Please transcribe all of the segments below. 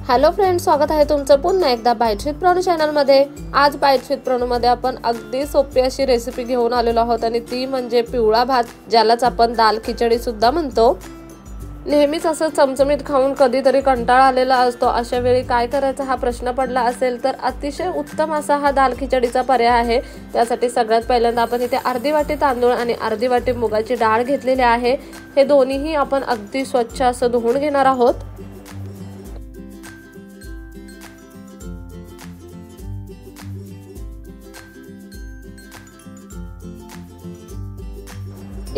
Hello friends, स्वागत आहे तुमचं पुन्हा एकदा बाईट विथ प्रणू चॅनलमध्ये। आज बाईट विथ प्रणूमध्ये आपण अगदी सोपी अशी रेसिपी घेऊन आलेलो आहोत आणि ती म्हणजे पिवळा भात, ज्यालाच आपण दाल खिचडी सुद्धा म्हणतो। नेहमीच असं चमचमीत खाऊन कधीतरी कंटाळा आलेला असतो, अशा वेळी काय करायचं हा प्रश्न पडला असेल तर अतिशय उत्तम असा हा दाल खिचडीचा पर्याय आहे। त्यासाठी सगळ्यात पहिल्यांदा आपण इथे अर्धी वाटी तांदूळ आणि अर्धी वाटी मुगाची डाळ घेतलेली आहे। हे दोन्हीही आपण अगदी स्वच्छ असं धुवून घेणार आहोत।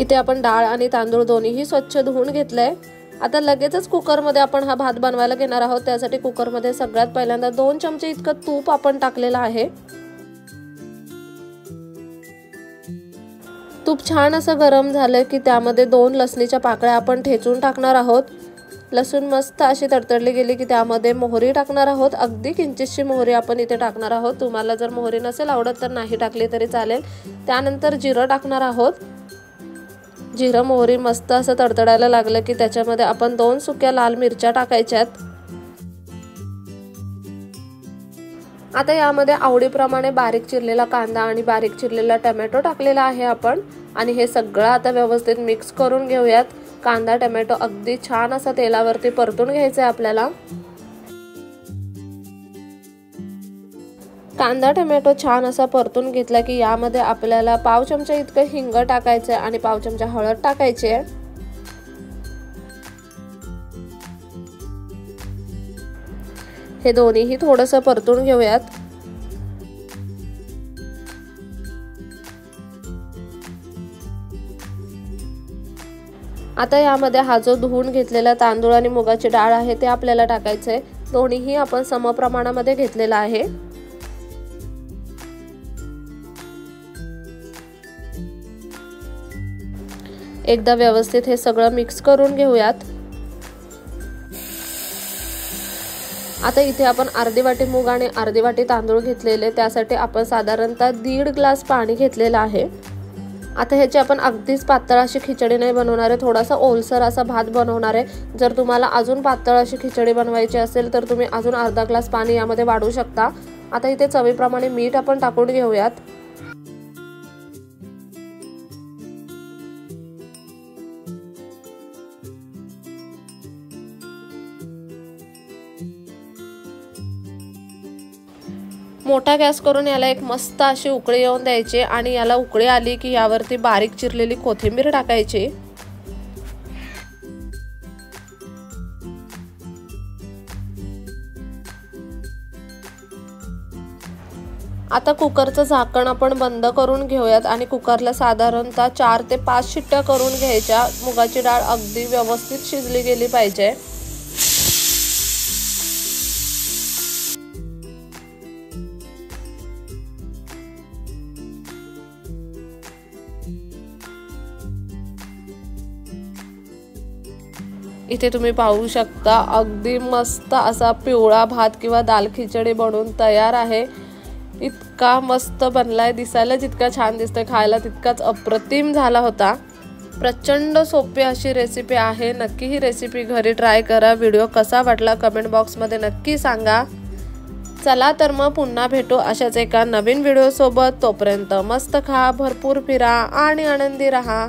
इथे आपण डाळ आणि तांदूळ दोन्हीही स्वच्छ धुवून घेतलंय। आता लगेचच कुकर मध्ये आपण हा भात बनवायला घेणार आहोत। त्यासाठी कुकर मध्ये सगळ्यात पहिल्यांदा 2 चमचे इतकं तूप आपण टाकलेलं आहे। तूप छान असं गरम झालं की त्यामध्ये 2 लसणीच्या पाकळ्या आपण ठेचून टाकणार आहोत। लसूण मस्त अशी तडतडली गेली की त्यामध्ये मोहरी टाकणार आहोत। अगदी किंचितशी मोहरी आपण इथे टाकणार आहोत। तुम्हाला जर मोहरी नसेल आवडत तर नाही टाकली तरी चालेल। त्यानंतर जिरं टाकणार आहोत। जिरं मोहरी मस्त असं तडतडायला लागलं की त्याच्यामध्ये आपण 2 सुक्या लाल मिरच्या टाकायच्यात। आता यामध्ये आवडीप्रमाणे बारीक चिरलेला कांदा आणि बारीक चिरलेला टोमॅटो टाकलेला आहे आपण, आणि हे सगळं आता व्यवस्थित मिक्स करून घेऊयात। कांदा टोमॅटो अगदी छान असा तेलावरती परतून घ्यायचा आहे आपल्याला। कांदा टोमॅटो छान असा परतून घेतला की यामध्ये आपल्याला पाव चमचा इतकं हिंग टाकायचं आहे आणि पाव चमचा हळद टाकायची आहे। हे दोन्हीही थोडंसं परतून घेऊयात। आता यामध्ये हा जो धुवून घेतलेला तांदूळ आणि मुगाची डाळ आहे ते आपल्याला टाकायचं आहे। दोन्हीही आपण समप्रमाणामध्ये घेतलेला आहे। एकदा व्यवस्थित हे सगळं मिक्स करून घेऊयात। आता इथे आपण अर्धी वाटी मूग आणि अर्धी वाटी तांदूळ घेतलेले, त्यासाठी आपण साधारणतः 1.5 ग्लास पाणी घेतलेलं आहे। आता ह्याची आपण अगदीच पातळ अशी खिचडी नाही बनवणार आहे, थोडासा ओलसर असा भात बनवणार आहे। जर तुम्हाला अजून पातळ अशी खिचडी बनवायची असेल तर तुम्ही अजून अर्धा ग्लास पाणी यामध्ये वाढवू शकता। आता इथे चवीप्रमाणे मीठ आपण टाकून घेऊयात। मोठा गॅस करून याला एक मस्त अशी उकळी येऊन द्यायची, आणि याला उकळी आली की यावरती बारीक चिरलेली कोथिंबीर टाकायची। आता कुकरचं झाकण आपण बंद करून घेऊयात आणि कुकरला साधारणतः 4 ते 5 शिट्ट्या करून घ्यायच्या। मुगाची डाळ अगदी व्यवस्थित शिजली गेली पाहिजे। इथे तुम्ही पाहू शकता अगदी मस्त असा पिवळा भात किंवा दाल खिचडी बनवून तयार आहे। इतका मस्त बनलाय, दिसायला जितका छान दिसतोय खायला तितकाच अप्रतिम झाला होता। प्रचंड सोपी अशी रेसिपी आहे। नक्की ही रेसिपी घरी ट्राय करा। व्हिडिओ कसा वाटला कमेंट बॉक्समध्ये नक्की सांगा। चला तर मग पुन्हा भेटू अशाच एका नवीन व्हिडिओ सोबत। तोपर्यंत मस्त खा, भरपूर फिरा आणि आनंदी रहा।